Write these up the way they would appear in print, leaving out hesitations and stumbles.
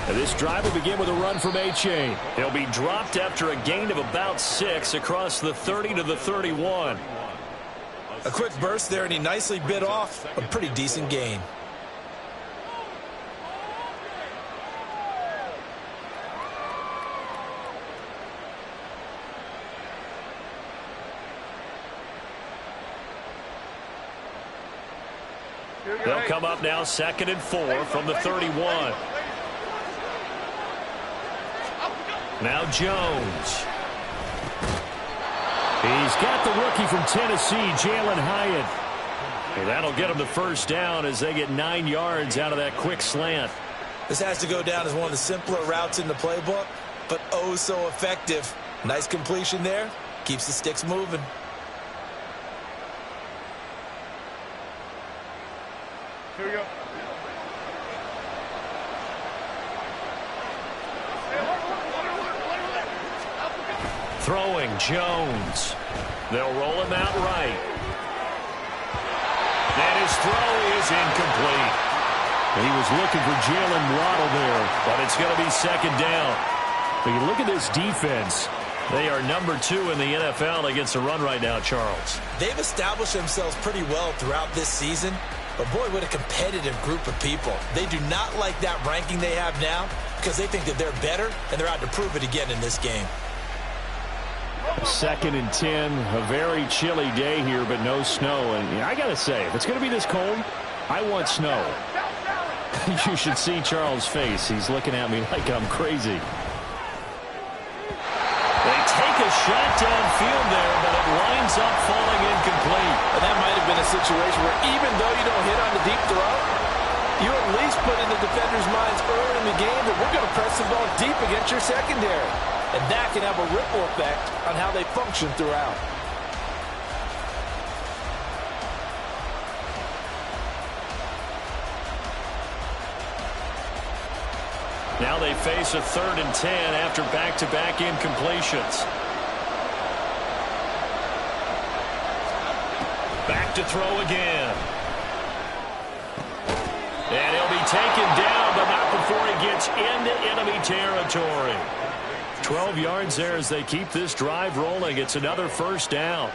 And this drive will begin with a run from A-Chain. He'll be dropped after a gain of about 6 across the 30 to the 31. A quick burst there, and he nicely bit off a pretty decent gain. They'll come up now 2nd and 4 from the 31. Now Jones. He's got the rookie from Tennessee, Jalen Hyatt. And that'll get him the first down as they get 9 yards out of that quick slant. This has to go down as one of the simpler routes in the playbook, but oh so effective. Nice completion there. Keeps the sticks moving. Here we go. Throwing Jones. They'll roll him out right. And his throw is incomplete. He was looking for Jalen Waddle there, but it's going to be 2nd down. But you look at this defense. They are number 2 in the NFL against the run right now, Charles. They've established themselves pretty well throughout this season, but boy, what a competitive group of people. They do not like that ranking they have now because they think that they're better, and they're out to prove it again in this game. 2nd and 10, a very chilly day here, but no snow. And I got to say, if it's going to be this cold, I want snow. You should see Charles' face. He's looking at me like I'm crazy. They take a shot downfield there, but it winds up falling incomplete. And that might have been a situation where even though you don't hit on the deep throw, you at least put in the defender's minds early in the game that we're going to press the ball deep against your secondary. And that can have a ripple effect on how they function throughout. Now they face a 3rd and 10 after back-to-back incompletions. Back to throw again. And he'll be taken down, but not before he gets into enemy territory. 12 yards there as they keep this drive rolling. It's another first down.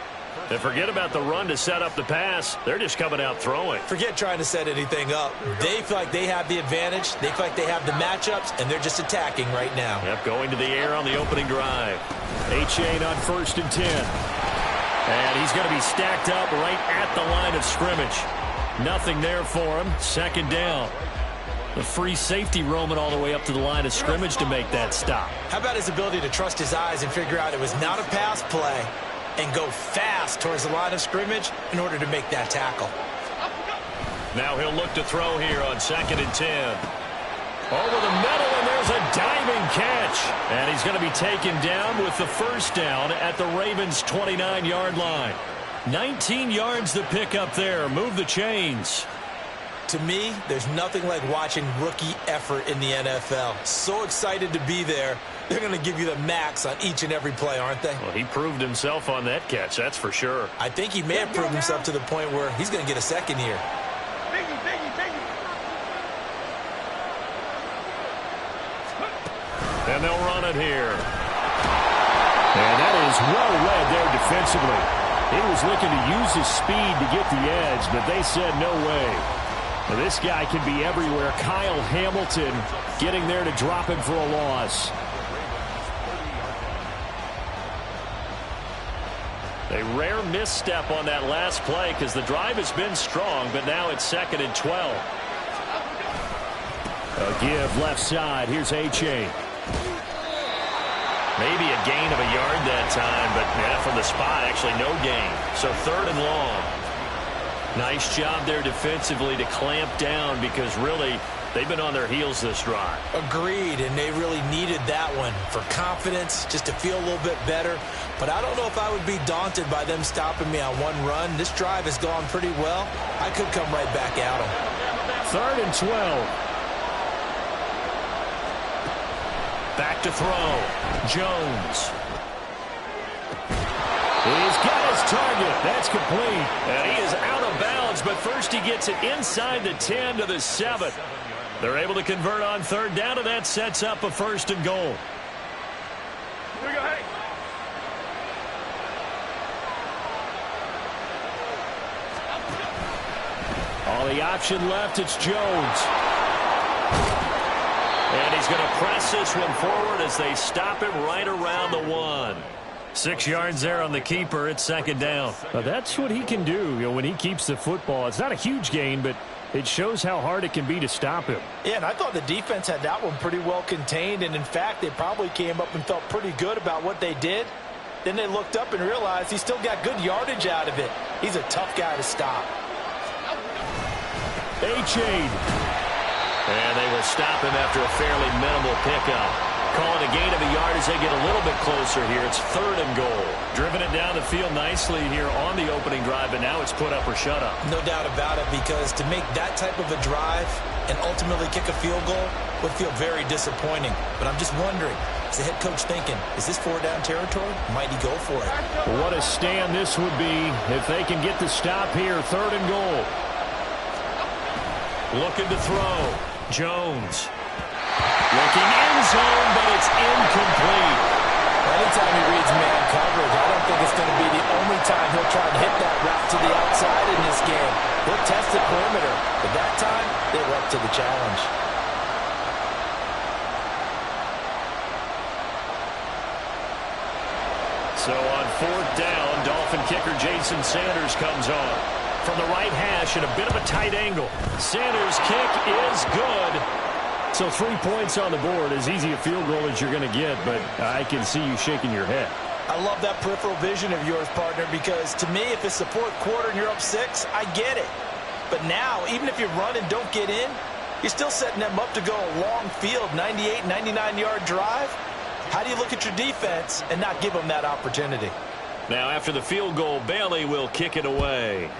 And forget about the run to set up the pass. They're just coming out throwing. Forget trying to set anything up. They feel like they have the advantage. They feel like they have the matchups, and they're just attacking right now. Yep, going to the air on the opening drive. A-Chain on 1st and 10. And he's going to be stacked up right at the line of scrimmage. Nothing there for him. 2nd down. The free safety roaming all the way up to the line of scrimmage to make that stop. How about his ability to trust his eyes and figure out it was not a pass play and go fast towards the line of scrimmage in order to make that tackle. Now he'll look to throw here on 2nd and 10. Over the middle, and there's a diving catch. And he's going to be taken down with the first down at the Ravens' 29-yard line. 19 yards to pick up there. Move the chains. To me, there's nothing like watching rookie effort in the NFL. So excited to be there. They're going to give you the max on each and every play, aren't they? Well, he proved himself on that catch, that's for sure. I think he may have proved himself to the point where he's going to get a second here. And they'll run it here. And that is well read there defensively. He was looking to use his speed to get the edge, but they said no way. Now, this guy can be everywhere. Kyle Hamilton getting there to drop him for a loss. A rare misstep on that last play because the drive has been strong, but now it's 2nd and 12. A give left side. Here's A-Chain. Maybe a gain of a yard that time, but yeah, from the spot, actually no gain. So 3rd and long. Nice job there defensively to clamp down because really they've been on their heels this drive. Agreed, and they really needed that one for confidence, just to feel a little bit better. But I don't know if I would be daunted by them stopping me on one run. This drive has gone pretty well. I could come right back at them. 3rd and 12. Back to throw. Jones. He's got his target. That's complete. And he is out of bounds, but first he gets it inside the 10 to the 7. They're able to convert on third down, and that sets up a first and goal. Here we go, hey. All the option left, it's Jones. And he's going to press this one forward as they stop him right around the 1. 6 yards there on the keeper. It's second down. Now that's what he can do, when he keeps the football. It's not a huge gain, but it shows how hard it can be to stop him. Yeah, and I thought the defense had that one pretty well contained, and in fact, they probably came up and felt pretty good about what they did. Then they looked up and realized he still got good yardage out of it. He's a tough guy to stop. A-chain. And they will stop him after a fairly minimal pickup. Calling a gain of a yard as they get a little bit closer here. It's third and goal. Driven it down the field nicely here on the opening drive, but now it's put up or shut up. No doubt about it, because to make that type of a drive and ultimately kick a field goal would feel very disappointing. But I'm just wondering, is the head coach thinking, is this 4-down territory? Might he go for it? What a stand this would be if they can get the stop here. Third and goal. Looking to throw. Jones. Looking end zone, but it's incomplete. Anytime he reads man coverage, I don't think it's going to be the only time he'll try to hit that route to the outside in this game. He'll test the perimeter, but that time, they were up to the challenge. So on fourth down, Dolphin kicker Jason Sanders comes on. From the right hash at a bit of a tight angle. Sanders' kick is good. So 3 points on the board, as easy a field goal as you're going to get, but I can see you shaking your head. I love that peripheral vision of yours, partner, because to me, if it's the fourth quarter and you're up 6, I get it. But now, even if you run and don't get in, you're still setting them up to go a long field, 98, 99-yard drive. How do you look at your defense and not give them that opportunity? Now, after the field goal, Bailey will kick it away.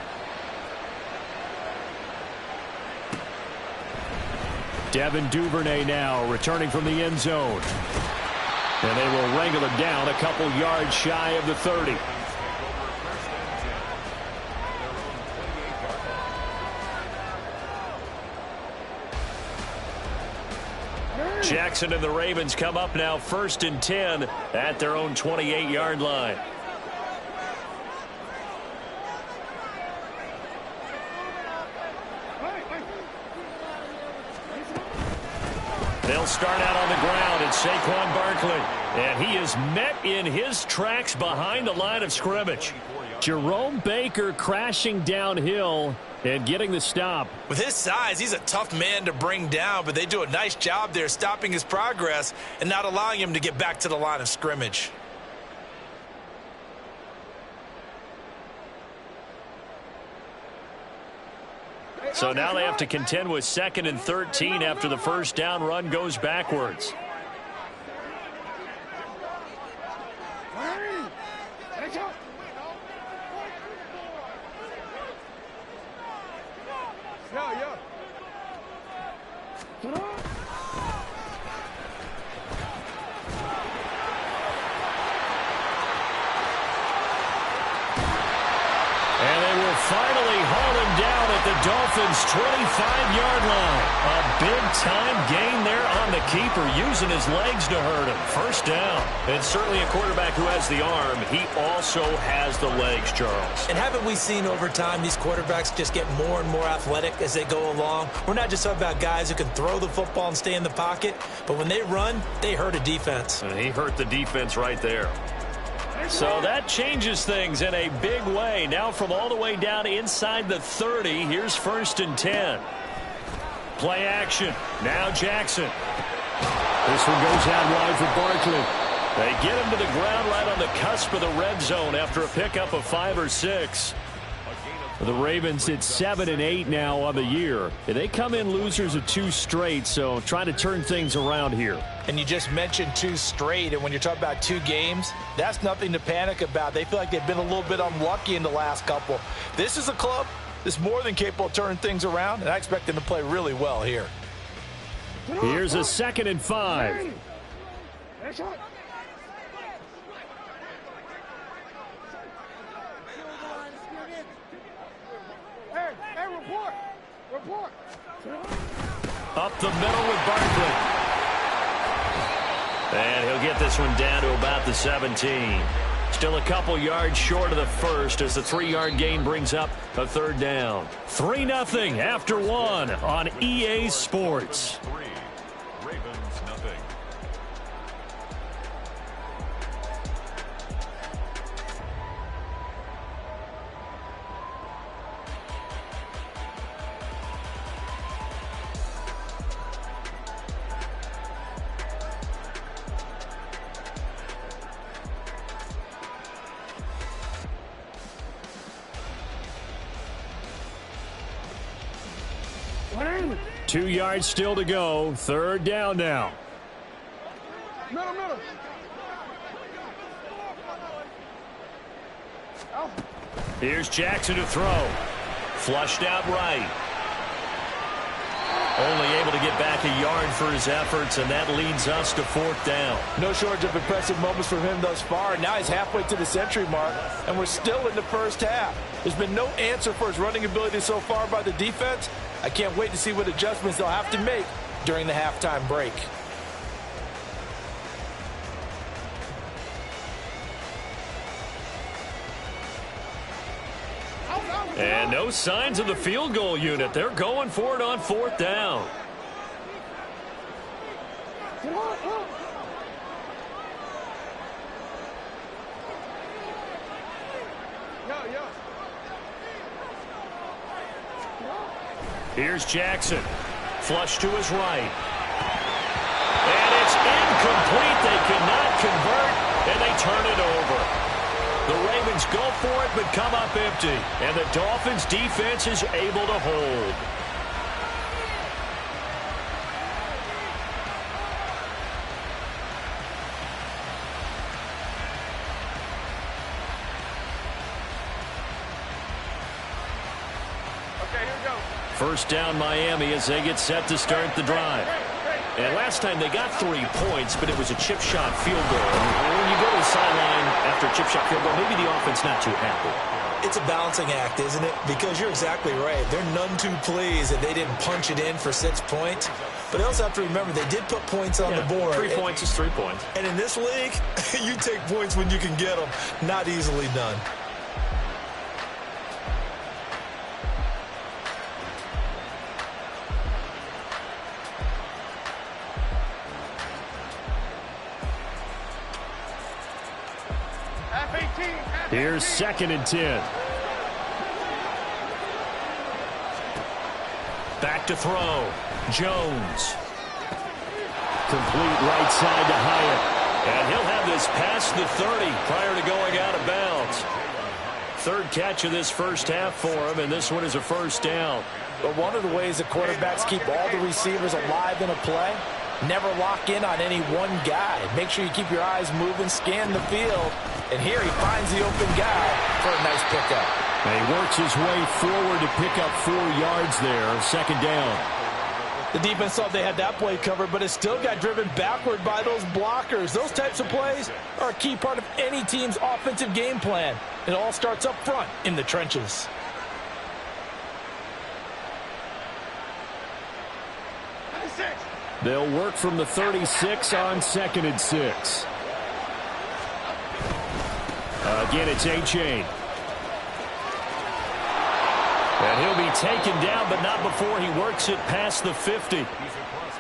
Devin Duvernay now returning from the end zone. And they will wrangle him down a couple yards shy of the 30. Jackson and the Ravens come up now first and 10 at their own 28-yard line. They'll start out on the ground. It's Saquon Barkley. And he is met in his tracks behind the line of scrimmage. Jerome Baker crashing downhill and getting the stop. With his size, he's a tough man to bring down, but they do a nice job there stopping his progress and not allowing him to get back to the line of scrimmage. So now they have to contend with 2nd and 13 after the first down run goes backwards. Finally haul him down at the Dolphins' 25-yard line. A big-time gain there on the keeper, using his legs to hurt him. First down. And certainly a quarterback who has the arm, he also has the legs, Charles. And haven't we seen over time these quarterbacks just get more and more athletic as they go along? We're not just talking about guys who can throw the football and stay in the pocket, but when they run, they hurt a defense. And he hurt the defense right there. So that changes things in a big way. Now from all the way down inside the 30, here's 1st and 10. Play action. Now Jackson. This one goes out wide for Barkley. They get him to the ground right on the cusp of the red zone after a pickup of 5 or 6. The Ravens hit 7 and 8 now on the year. They come in losers of 2 straight, so trying to turn things around here. And you just mentioned 2 straight, and when you're talking about 2 games, that's nothing to panic about. They feel like they've been a little bit unlucky in the last couple. This is a club that's more than capable of turning things around, and I expect them to play really well here. Here's a 2nd and 5. Up the middle with Barkley. And he'll get this one down to about the 17. Still a couple yards short of the first as the 3-yard gain brings up a third down. 3-0 after one on EA Sports. 3, Ravens nothing. What? 2 yards still to go. Third down now. Middle, middle. Here's Jackson to throw. Flushed out right. Only able to get back a yard for his efforts, and that leads us to fourth down. No shortage of impressive moments from him thus far. Now he's halfway to the century mark, and we're still in the first half. There's been no answer for his running ability so far by the defense. I can't wait to see what adjustments they'll have to make during the halftime break. And no signs of the field goal unit. They're going for it on fourth down. Here's Jackson. Flush to his right. And it's incomplete. They cannot convert, and they turn it over. The Ravens go for it, but come up empty. And the Dolphins' defense is able to hold. Okay, here we go. First down Miami as they get set to start the drive. And last time they got 3 points, but it was a chip shot field goal. And when you go to the sideline after a chip shot field goal, maybe the offense not too happy. It's a balancing act, isn't it? Because you're exactly right. They're none too pleased that they didn't punch it in for 6 points. But they also have to remember they did put points on the board. 3 points is 3 points. And in this league, you take points when you can get them. Not easily done. Here's 2nd and 10. Back to throw. Jones. Complete right side to Hyatt. And he'll have this past the 30 prior to going out of bounds. Third catch of this first half for him, and this one is a first down. But one of the ways that quarterbacks keep all the receivers alive in a play, never lock in on any one guy. Make sure you keep your eyes moving, scan the field. And here he finds the open guy for a nice pickup. And he works his way forward to pick up 4 yards there. Second down. The defense thought they had that play covered, but it still got driven backward by those blockers. Those types of plays are a key part of any team's offensive game plan. It all starts up front in the trenches. They'll work from the 36 on 2nd and 6. Again, it's A-Chain. And he'll be taken down, but not before he works it past the 50.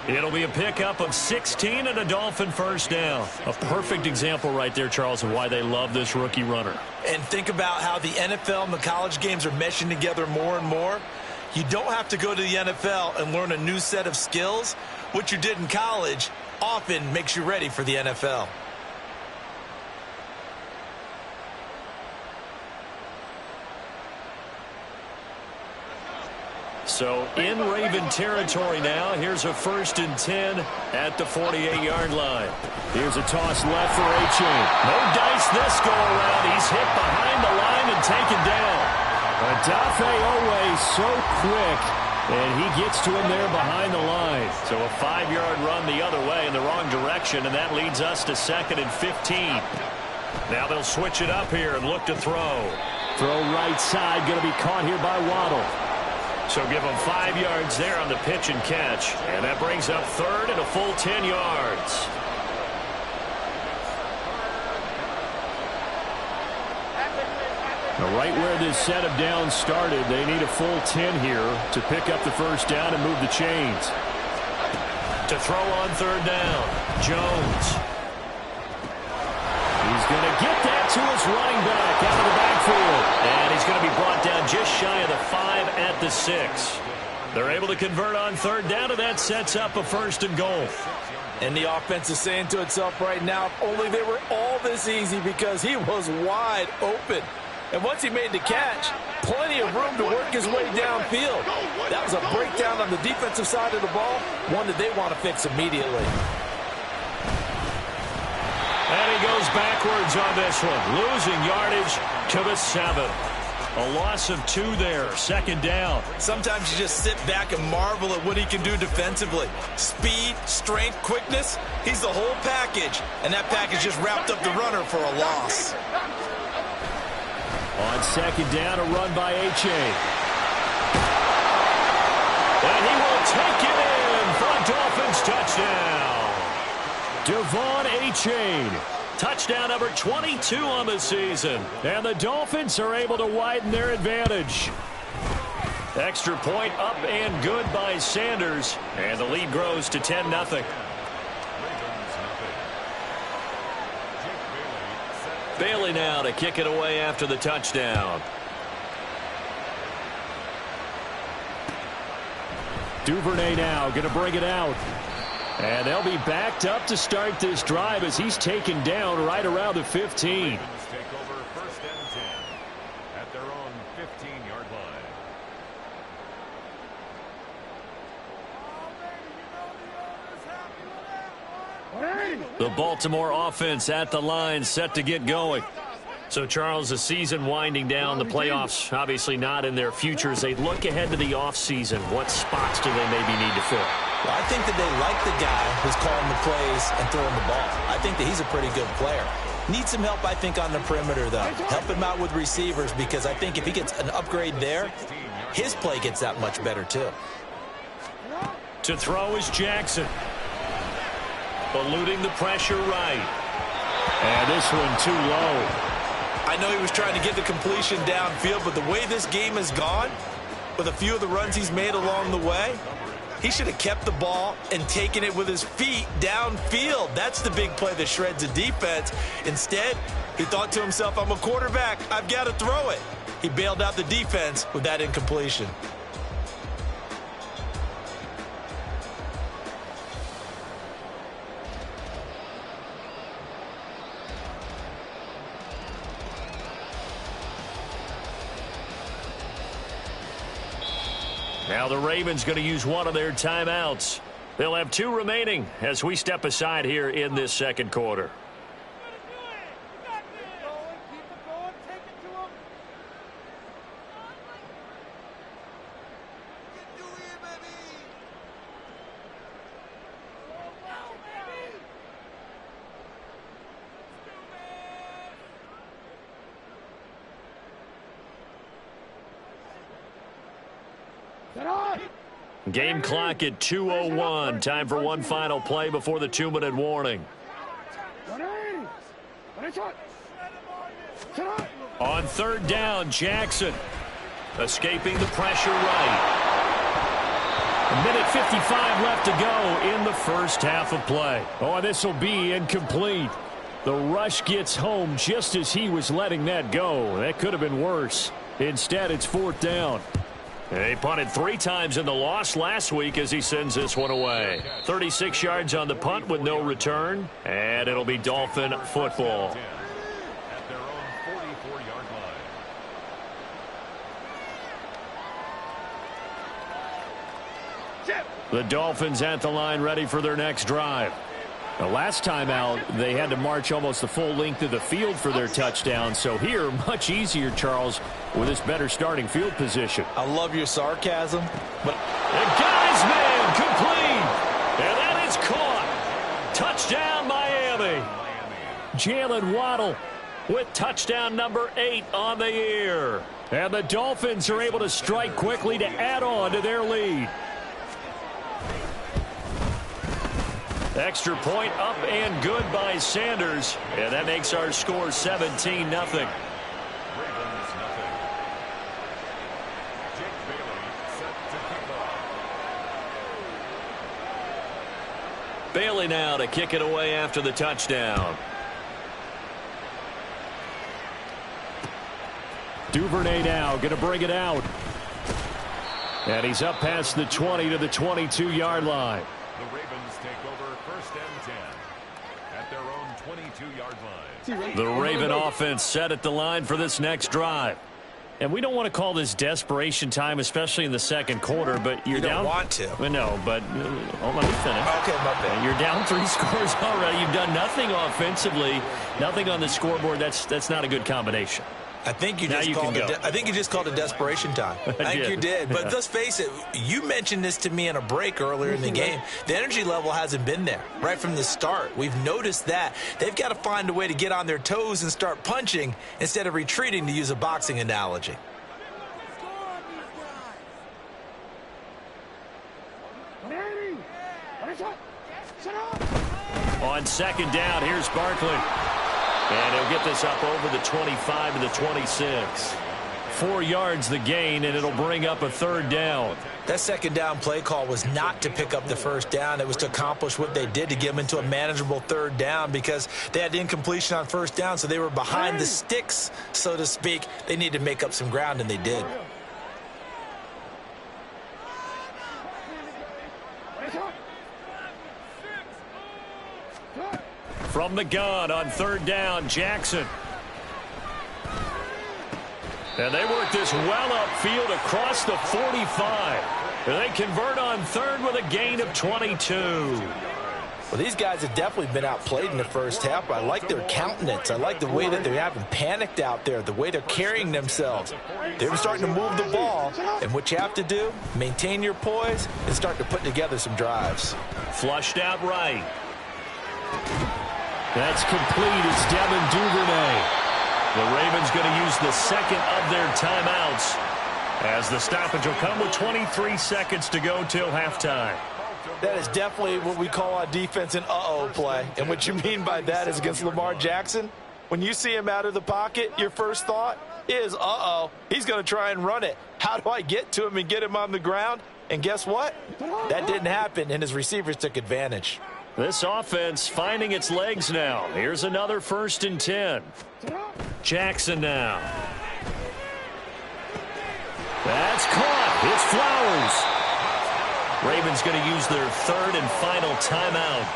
It'll be a pickup of 16 and a Dolphin first down. A perfect example right there, Charles, of why they love this rookie runner. And think about how the NFL and the college games are meshing together more and more. You don't have to go to the NFL and learn a new set of skills. What you did in college often makes you ready for the NFL. So in Raven territory now. Here's a 1st and 10 at the 48-yard line. Here's a toss left for A-Chain. No dice this go around. He's hit behind the line and taken down. Adafe Owe so quick, and he gets to him there behind the line. So a 5-yard run the other way in the wrong direction, and that leads us to 2nd and 15. Now they'll switch it up here and look to throw. Throw right side, going to be caught here by Waddle. So give him 5 yards there on the pitch and catch. And that brings up third and a full 10 yards. Right where this set of downs started, they need a full 10 here to pick up the first down and move the chains. To throw on third down, Jones. He's going to get that to his running back out of the backfield. And he's going to be brought down just shy of the 5 at the 6. They're able to convert on third down, and that sets up a first and goal. And the offense is saying to itself right now, if only they were all this easy, because he was wide open. And once he made the catch, plenty of room to work his way downfield. That was a breakdown on the defensive side of the ball, one that they want to fix immediately. And he goes backwards on this one, losing yardage to the 7. A loss of 2 there, second down. Sometimes you just sit back and marvel at what he can do defensively. Speed, strength, quickness, he's the whole package. And that package just wrapped up the runner for a loss. On second down, a run by H.A. And he will take it in for a Dolphins touchdown. Devon H.A. Touchdown number 22 on the season. And the Dolphins are able to widen their advantage. Extra point up and good by Sanders. And the lead grows to 10-0. Bailey now to kick it away after the touchdown. Duvernay now going to bring it out. And they'll be backed up to start this drive as he's taken down right around the 15. Take over first and 10 at their own 15-yard line. The Baltimore offense at the line, set to get going. So, Charles, the season winding down, the playoffs obviously not in their future. As they look ahead to the offseason, what spots do they maybe need to fill? Well, I think that they like the guy who's calling the plays and throwing the ball. I think that he's a pretty good player. Needs some help, I think, on the perimeter, though. Help him out with receivers, because I think if he gets an upgrade there, his play gets that much better, too. To throw is Jackson. Eluding the pressure right. And this one too low. I know he was trying to get the completion downfield, but the way this game has gone, with a few of the runs he's made along the way, he should have kept the ball and taken it with his feet downfield. That's the big play that shreds a defense. Instead, he thought to himself, I'm a quarterback, I've got to throw it. He bailed out the defense with that incompletion. Now the Ravens going to use one of their timeouts. They'll have 2 remaining as we step aside here in this second quarter. Game clock at 2:01. Time for one final play before the 2-minute warning. On third down, Jackson escaping the pressure right. A minute 55 left to go in the first half of play. Oh, this will be incomplete. The rush gets home just as he was letting that go. That could have been worse. Instead, it's fourth down. They punted 3 times in the loss last week as he sends this one away. 36 yards on the punt with no return, and it'll be Dolphin football. At their own 44-yard line. The Dolphins at the line ready for their next drive. The last time out, they had to march almost the full length of the field for their touchdown. So here, much easier, Charles, with this better starting field position. I love your sarcasm, but And got his man complete. And that is caught. Touchdown, Miami. Jalen Waddle With touchdown number 8 on the year. And the Dolphins are able to strike quickly to add on to their lead. Extra point up and good by Sanders. And that makes our score 17-0. Bailey now to kick it away after the touchdown. Duvernay now going to bring it out. And he's up past the 20 to the 22-yard line. The Ravens take over first and 10 at their own 22-yard line. The Raven offense set at the line for this next drive. And we don't want to call this desperation time, especially in the second quarter, but you're down. You don't want to. Well, no, but let me finish. Okay, my bad. You're down 3 scores already. You've done nothing offensively, nothing on the scoreboard. That's not a good combination. I think you just called it desperation time. I think you did. But let's face it, you mentioned this to me in a break earlier in the game. The energy level hasn't been there right from the start. We've noticed that. They've got to find a way to get on their toes and start punching instead of retreating, to use a boxing analogy. On second down, here's Barkley. And he'll get this up over the 25 to the 26. 4 yards the gain, and it'll bring up a third down. That second down play call was not to pick up the first down. It was to accomplish what they did, to get them into a manageable third down, because they had incompletion on first down, so they were behind the sticks, so to speak. They needed to make up some ground, and they did. From the gun on third down, Jackson. And they work this well upfield across the 45. And they convert on third with a gain of 22. Well, these guys have definitely been outplayed in the first half, but I like their countenance. I like the way that they haven't panicked out there, the way they're carrying themselves. They're starting to move the ball, and what you have to do, maintain your poise and start to put together some drives. Flushed out right. That's complete. It's Devin Duvernay. The Ravens going to use the second of their timeouts, as the stoppage will come with 23 seconds to go till halftime. That is definitely what we call on defense an uh-oh play. And what you mean by that is, against Lamar Jackson, when you see him out of the pocket, your first thought is, uh-oh, he's going to try and run it. How do I get to him and get him on the ground? And guess what? That didn't happen, and his receivers took advantage. This offense finding its legs now. Here's another 1st and 10. Jackson now. That's caught. It's Flowers. Ravens going to use their third and final timeout.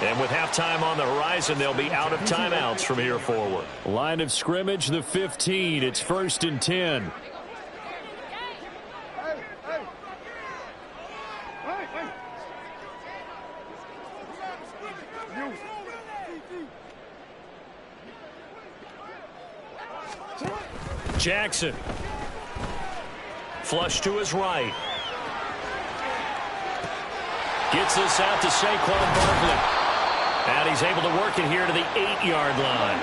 And with halftime on the horizon, they'll be out of timeouts from here forward. Line of scrimmage, the 15. It's 1st and 10. Jackson. Flush to his right. Gets this out to Saquon Barkley. And he's able to work it here to the 8-yard line.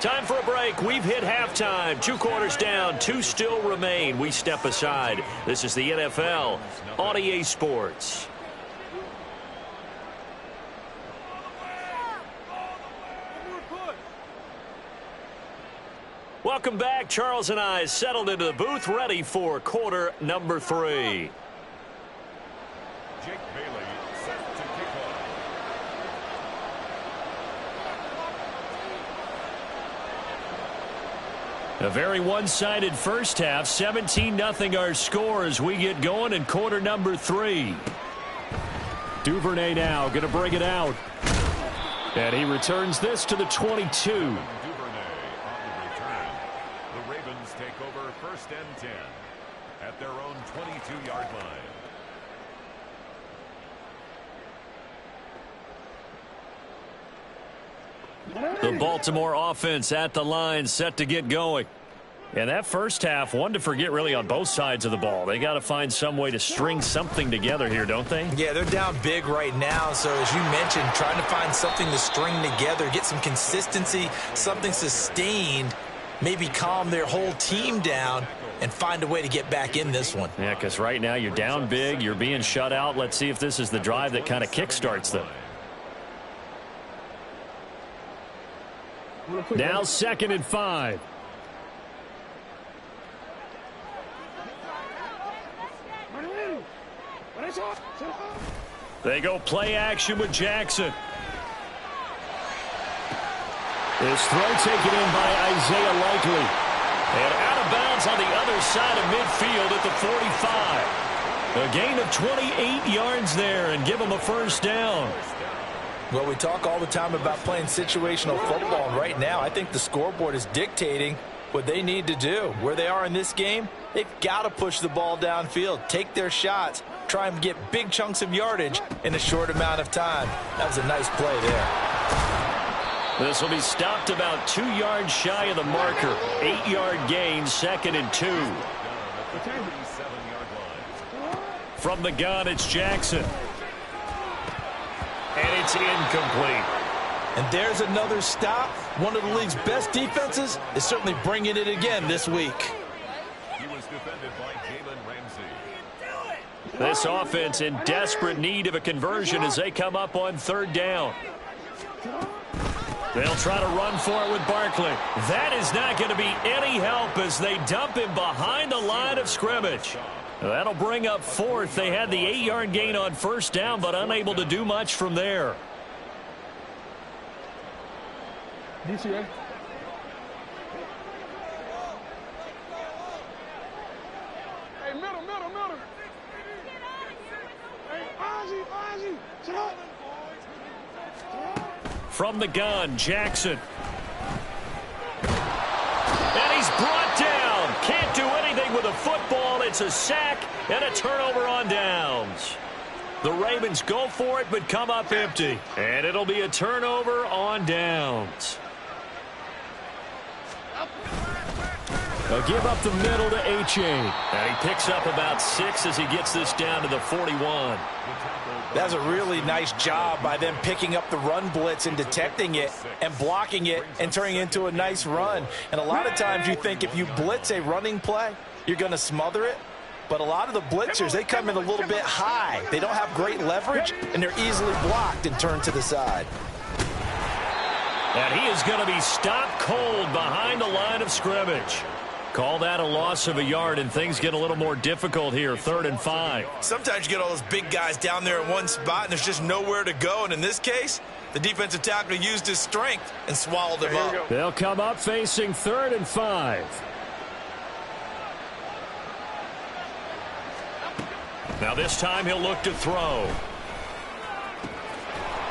Time for a break. We've hit halftime. 2 quarters down. 2 still remain. We step aside. This is the NFL on EA Sports. Welcome back. Charles and I settled into the booth, ready for quarter number 3. Jake Bailey set to kick off. A very one-sided first half. 17-0 our score as we get going in quarter number 3. Duvernay now going to bring it out. And he returns this to the 22. Take over 1st and 10 at their own 22-yard line. The Baltimore offense at the line, set to get going. And that first half, one to forget really on both sides of the ball. They got to find some way to string something together here, don't they? Yeah, they're down big right now. So as you mentioned, trying to find something to string together, get some consistency, something sustained. maybe calm their whole team down and find a way to get back in this one. Yeah, because right now you're down big, you're being shut out. Let's see if this is the drive that kind of kickstarts them. Now 2nd and 5. They go play action with Jackson. This throw taken in by Isaiah Likely. And out of bounds on the other side of midfield at the 45. A gain of 28 yards there and give them a first down. Well, we talk all the time about playing situational football, and right now I think the scoreboard is dictating what they need to do. Where they are in this game, they've got to push the ball downfield, take their shots, try and get big chunks of yardage in a short amount of time. That was a nice play there. This will be stopped about 2 yards shy of the marker. 8-yard gain, 2nd and 2. From the gun, it's Jackson. And it's incomplete. And there's another stop. One of the league's best defenses is certainly bringing it again this week. He was defended by Jalen Ramsey. This offense in desperate need of a conversion as they come up on 3rd down. They'll try to run for it with Barkley. That is not going to be any help as they dump him behind the line of scrimmage. That'll bring up 4th. They had the 8-yard gain on 1st down, but unable to do much from there. DCA. Hey, middle. Hey, Ozzy, sit up. From the gun, Jackson. And he's brought down. Can't do anything with a football. It's a sack and a turnover on downs. The Ravens go for it but come up empty. And it'll be a turnover on downs. They'll give up the middle to H.A. And he picks up about 6 as he gets this down to the 41. That's a really nice job by them picking up the run blitz and detecting it and blocking it and turning it into a nice run. And a lot of times you think if you blitz a running play, you're going to smother it. But a lot of the blitzers, they come in a little bit high. They don't have great leverage, and they're easily blocked and turned to the side. And he is going to be stopped cold behind the line of scrimmage. Call that a loss of a yard, and things get a little more difficult here, 3rd and 5. Sometimes you get all those big guys down there in one spot, and there's just nowhere to go. And in this case, the defensive tackle used his strength and swallowed him up. They'll come up facing 3rd and 5. Now this time he'll look to throw.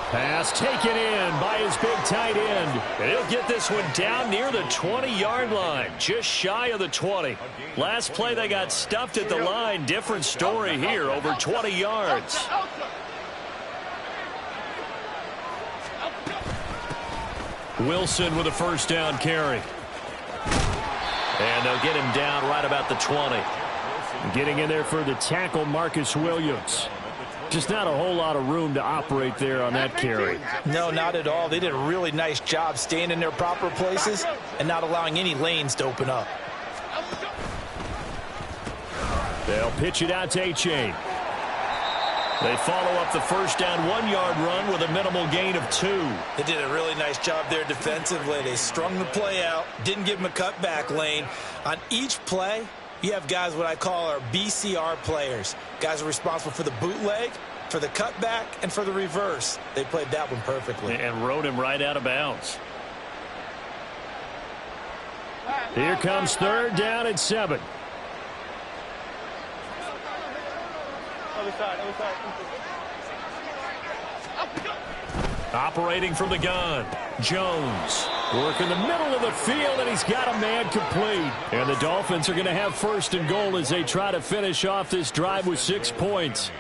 Pass taken in by his big tight end. And he'll get this one down near the 20-yard line, just shy of the 20. Last play they got stuffed at the line. Different story here, over 20 yards. Wilson with a 1st down carry. And they'll get him down right about the 20. Getting in there for the tackle, Marcus Williams. Just not a whole lot of room to operate there on that carry. No, not at all. They did a really nice job staying in their proper places and not allowing any lanes to open up. They'll pitch it out to H.A. They follow up the 1st down 1-yard run with a minimal gain of 2. They did a really nice job there defensively. They strung the play out, didn't give him a cutback lane. On each play, you have guys what I call our BCR players. Guys are responsible for the bootleg, for the cutback, and for the reverse. They played that one perfectly. And rode him right out of bounds. Here comes 3rd down and 7. Operating from the gun, Jones. Work in the middle of the field, and he's got a man complete. And the Dolphins are going to have 1st and goal as they try to finish off this drive with 6 points.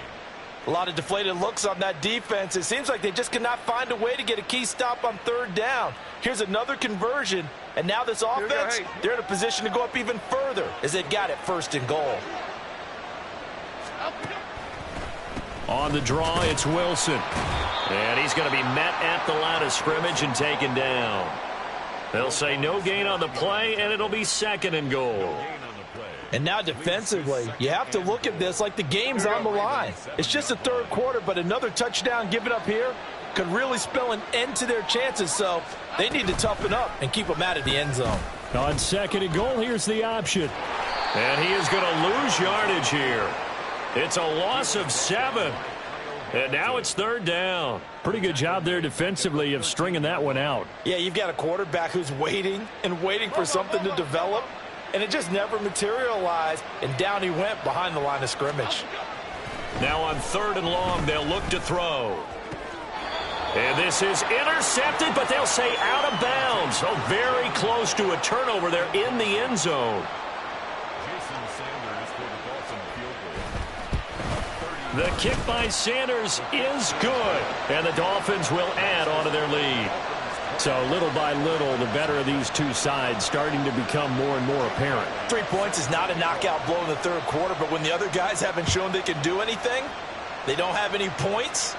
A lot of deflated looks on that defense. It seems like they just cannot find a way to get a key stop on 3rd down. Here's another conversion, and now this offense, they're in a position to go up even further as they've got it 1st and goal. On the draw, it's Wilson. And he's going to be met at the line of scrimmage and taken down. They'll say no gain on the play, and it'll be 2nd and goal. And now defensively, you have to look at this like the game's on the line. It's just the 3rd quarter, but another touchdown given up here could really spell an end to their chances, so they need to toughen up and keep them out of the end zone. On 2nd and goal, here's the option. And he is going to lose yardage here. It's a loss of 7. And now it's 3rd down. Pretty good job there defensively of stringing that one out. Yeah, you've got a quarterback who's waiting and waiting for something to develop, and it just never materialized, and down he went behind the line of scrimmage. Now on 3rd and long, they'll look to throw. And this is intercepted, but they'll say out of bounds. So very close to a turnover there in the end zone. The kick by Sanders is good, and the Dolphins will add on to their lead. So little by little, the better of these two sides starting to become more and more apparent. 3 points is not a knockout blow in the 3rd quarter, but when the other guys haven't shown they can do anything, they don't have any points,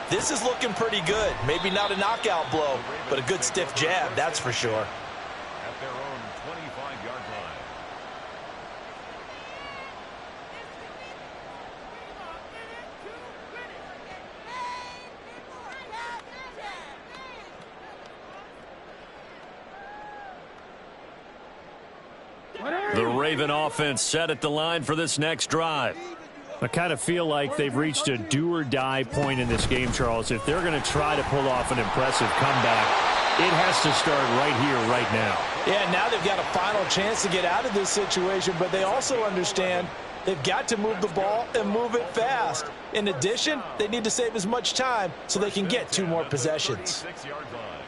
this is looking pretty good. Maybe not a knockout blow, but a good stiff jab, that's for sure. At their own 25-yard line. The Raven offense set at the line for this next drive. I kind of feel like they've reached a do-or-die point in this game, Charles. If they're going to try to pull off an impressive comeback, it has to start right here, right now. Yeah, now they've got a final chance to get out of this situation, but they also understand they've got to move the ball and move it fast. In addition, they need to save as much time so they can get 2 more possessions. 36-yard line.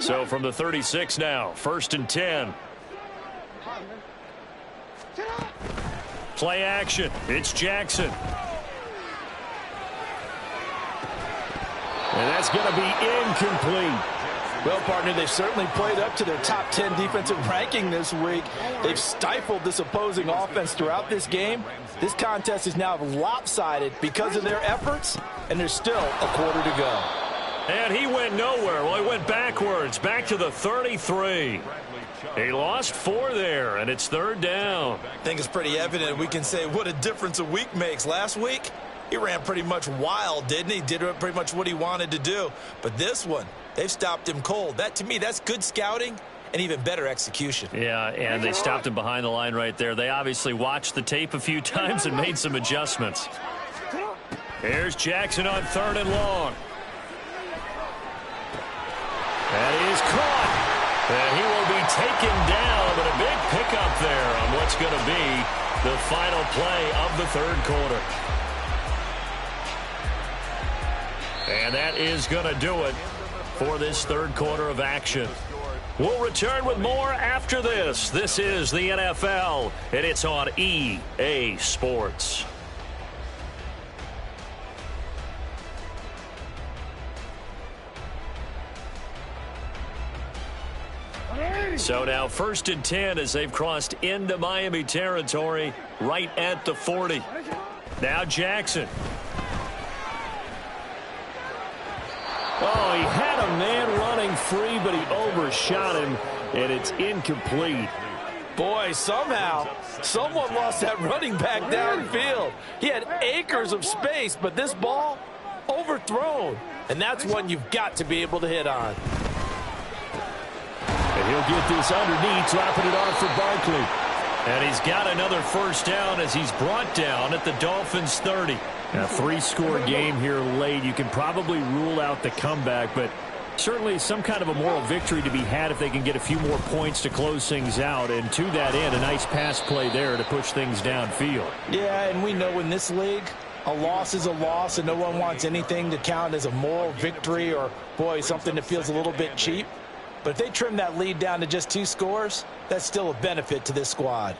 So from the 36 now, 1st and 10. Play action. It's Jackson. And that's going to be incomplete. Well, partner, they've certainly played up to their top 10 defensive ranking this week. They've stifled this opposing offense throughout this game. This contest is now lopsided because of their efforts, and there's still a quarter to go. And he went nowhere. Well, he went backwards, back to the 33. He lost 4 there, and it's 3rd down. I think it's pretty evident we can say what a difference a week makes. Last week, he ran pretty much wild, didn't he? Did pretty much what he wanted to do. But this one, they've stopped him cold. That, to me, that's good scouting and even better execution. Yeah, and they stopped him behind the line right there. They obviously watched the tape a few times and made some adjustments. Here's Jackson on 3rd and long. That is caught. And he will be taken down, but a big pickup there on what's going to be the final play of the 3rd quarter. And that is going to do it for this 3rd quarter of action. We'll return with more after this. This is the NFL, and it's on EA Sports. So now 1st and 10 as they've crossed into Miami territory right at the 40. Now Jackson. Oh, he had a man running free, but he overshot him, and it's incomplete. Boy, somehow, someone lost that running back downfield. He had acres of space, but this ball, overthrown. And that's one you've got to be able to hit on. And he'll get this underneath, dropping it off for Barkley. And he's got another 1st down as he's brought down at the Dolphins' 30. A 3-score game here late. You can probably rule out the comeback, but certainly some kind of a moral victory to be had if they can get a few more points to close things out. And to that end, a nice pass play there to push things downfield. Yeah, and we know in this league, a loss is a loss, and no one wants anything to count as a moral victory or, boy, something that feels a little bit cheap. But if they trim that lead down to just 2 scores, that's still a benefit to this squad.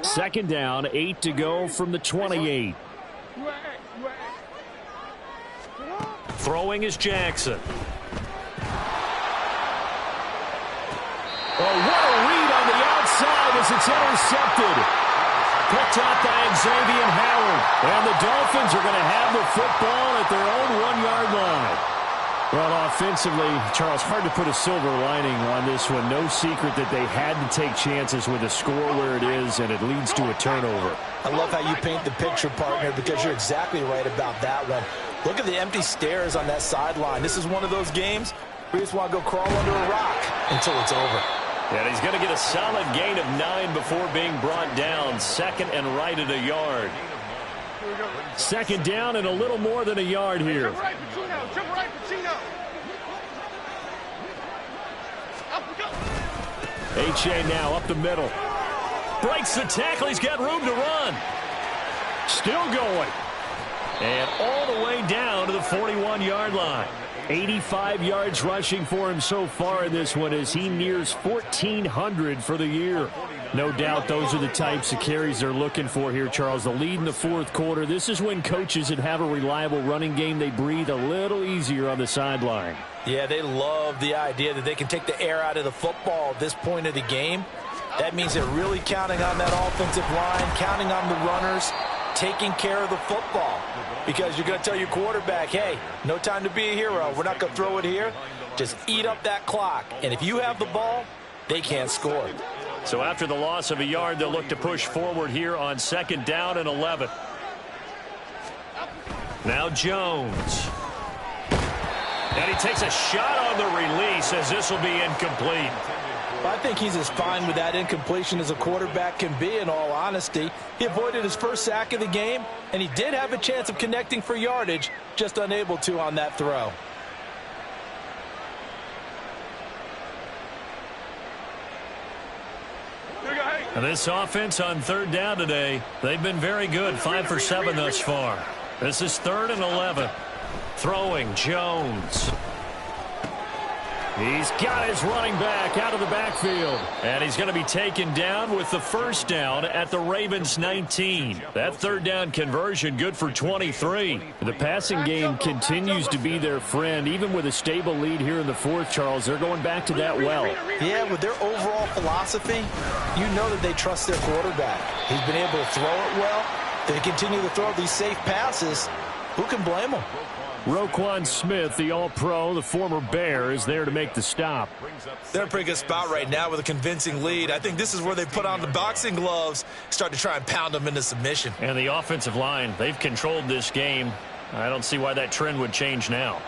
Second down, 8 to go from the 28. Throwing is Jackson. Oh, what a read inside as it's intercepted. Picked out by Xavier Howard. And the Dolphins are going to have the football at their own 1-yard line. Well, offensively, Charles, hard to put a silver lining on this one. No secret that they had to take chances with a score where it is, and it leads to a turnover. I love how you paint the picture, partner, because you're exactly right about that one. Look at the empty stares on that sideline. This is one of those games where you just want to go crawl under a rock until it's over. And he's going to get a solid gain of 9 before being brought down. Second and right at a yard. Second down and a little more than a yard here. Jump right, Pacino. Jump right, Pacino. H.A. now up the middle. Breaks the tackle. He's got room to run. Still going. And all the way down to the 41-yard line. 85 yards rushing for him so far in this one as he nears 1,400 for the year. No doubt those are the types of carries they're looking for here, Charles. The lead in the fourth quarter. This is when coaches that have a reliable running game, they breathe a little easier on the sideline. Yeah, they love the idea that they can take the air out of the football at this point of the game. That means they're really counting on that offensive line, counting on the runners, taking care of the football. Because you're going to tell your quarterback, hey, no time to be a hero. We're not going to throw it here. Just eat up that clock. And if you have the ball, they can't score. So after the loss of a yard, they'll look to push forward here on 2nd down and 11. Now Jones. And he takes a shot on the release as this will be incomplete. I think he's as fine with that incompletion as a quarterback can be, in all honesty. He avoided his first sack of the game, and he did have a chance of connecting for yardage, just unable to on that throw. And this offense on 3rd down today, they've been very good, 5 for 7 thus far. This is 3rd and 11. Throwing, Jones. He's got his running back out of the backfield. And he's going to be taken down with the 1st down at the Ravens 19. That 3rd down conversion good for 23. The passing game continues to be their friend. Even with a stable lead here in the 4th, Charles, they're going back to that well. Yeah, with their overall philosophy, you know that they trust their quarterback. He's been able to throw it well. They continue to throw these safe passes. Who can blame them? Roquan Smith, the All-Pro, the former Bear, is there to make the stop. They're in a pretty good spot right now with a convincing lead. I think this is where they put on the boxing gloves, start to try and pound them into submission. And the offensive line, they've controlled this game. I don't see why that trend would change now.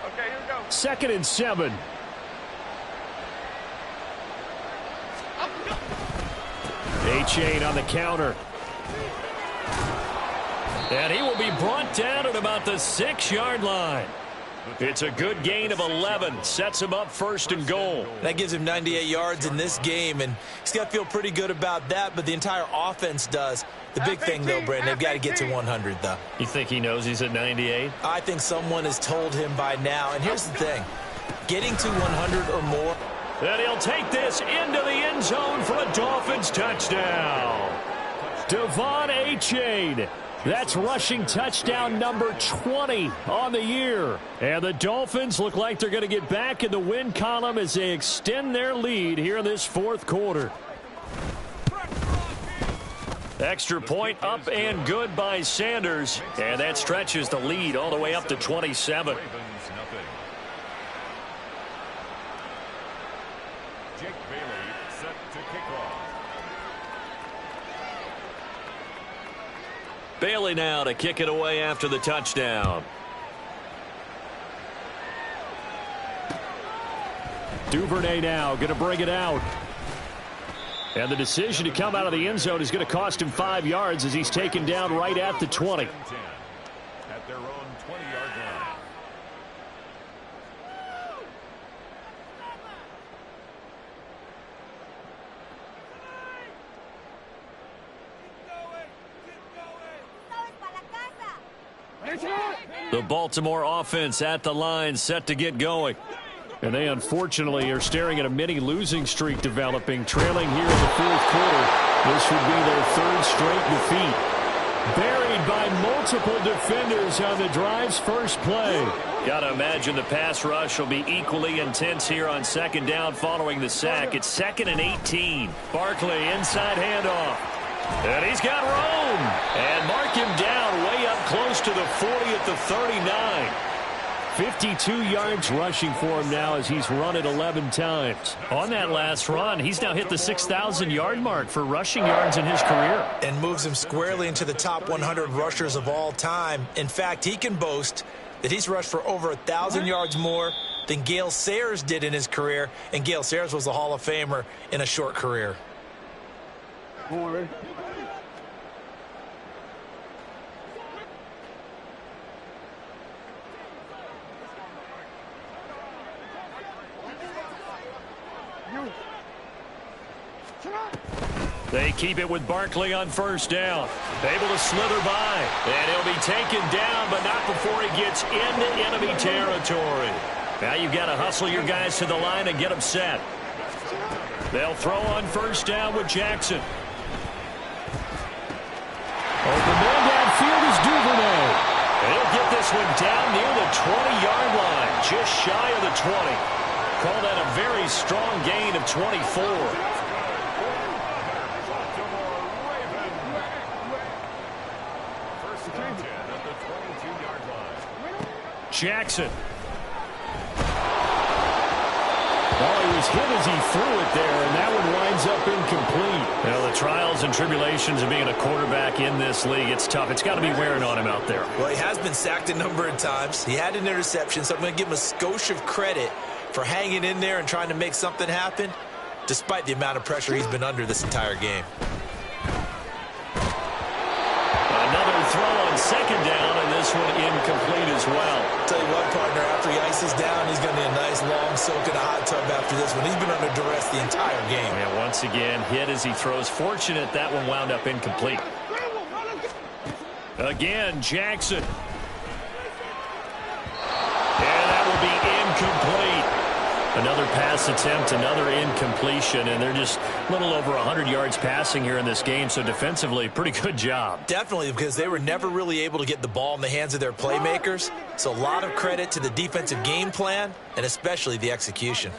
Okay, here we go. 2nd and 7. A-Chain on the counter. And he will be brought down at about the 6-yard line. It's a good gain of 11. Sets him up 1st and goal. That gives him 98 yards in this game, and he's got to feel pretty good about that, but the entire offense does. The big thing, though, Brandon, they've got to get to 100, though. You think he knows he's at 98? I think someone has told him by now. And here's the thing. Getting to 100 or more. And he'll take this into the end zone for a Dolphins touchdown. Devon A-Chain. That's rushing touchdown number 20 on the year. And the Dolphins look like they're going to get back in the win column as they extend their lead here in this 4th quarter. Extra point up and good by Sanders. And that stretches the lead all the way up to 27. Bailey now to kick it away after the touchdown. Duvernay now going to bring it out. And the decision to come out of the end zone is going to cost him 5 yards as he's taken down right at the 20. At their own 20-yard line. The Baltimore offense at the line, set to get going. And they unfortunately are staring at a mini losing streak developing, trailing here in the 4th quarter. This would be their 3rd straight defeat. Buried by multiple defenders on the drive's first play. Got to imagine the pass rush will be equally intense here on second down following the sack. It's 2nd and 18. Barkley inside handoff. And he's got room. And mark him down way up close to the 40 at the 39. 52 yards rushing for him now as he's run it 11 times. On that last run, he's now hit the 6,000-yard mark for rushing yards in his career. And moves him squarely into the top 100 rushers of all time. In fact, he can boast that he's rushed for over 1,000 yards more than Gale Sayers did in his career. And Gale Sayers was a Hall of Famer in a short career. They keep it with Barkley on first down. Able to slither by. And he'll be taken down, but not before he gets into enemy territory. Now you've got to hustle your guys to the line and get them set. They'll throw on first down with Jackson. Open man downfield is Duvernay. And he'll get this one down near the 20-yard line, just shy of the 20. Call that a very strong gain of 24. Jackson. Oh, he was hit as he threw it there, and that one winds up incomplete. Well, the trials and tribulations of being a quarterback in this league, it's tough. It's got to be wearing on him out there. Well, he has been sacked a number of times. He had an interception, so I'm going to give him a skosh of credit for hanging in there and trying to make something happen, despite the amount of pressure he's been under this entire game. Another throw on second down, and this one incomplete as well. Tell you what, partner, after he ices down, he's going to need a nice long soak in a hot tub after this one. He's been under duress the entire game. And once again, hit as he throws. Fortunate that one wound up incomplete. Again, Jackson. And that will be incomplete. Another pass attempt, another incompletion, and they're just a little over 100 yards passing here in this game, so defensively, pretty good job. Definitely, because they were never really able to get the ball in the hands of their playmakers, so a lot of credit to the defensive game plan and especially the execution.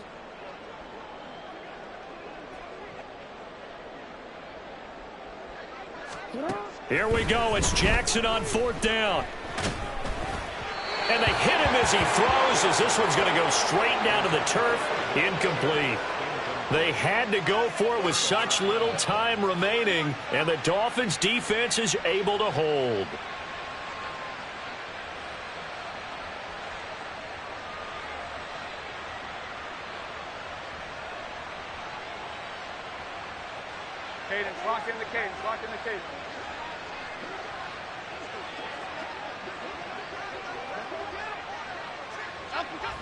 Here we go. It's Jackson on fourth down. And they hit him as he throws, as this one's going to go straight down to the turf. Incomplete. They had to go for it with such little time remaining, and the Dolphins' defense is able to hold. Cadence, lock in the cadence, lock in the cadence.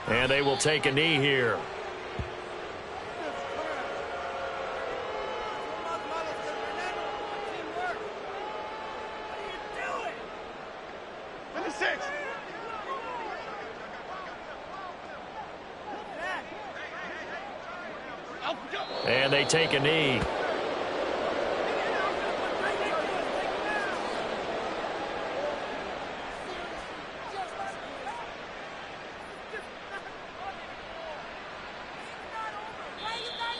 And they will take a knee here. And they take a knee.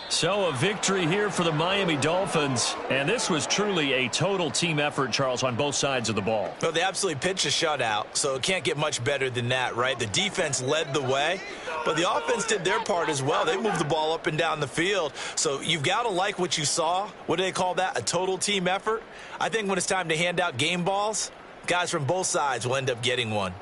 So a victory here for the Miami Dolphins, and this was truly a total team effort, Charles, on both sides of the ball. Well, they absolutely pitched a shutout, so it can't get much better than that, right? The defense led the way, but the offense did their part as well. They moved the ball up and down the field, so you've got to like what you saw. What do they call that? A total team effort? I think when it's time to hand out game balls, guys from both sides will end up getting one.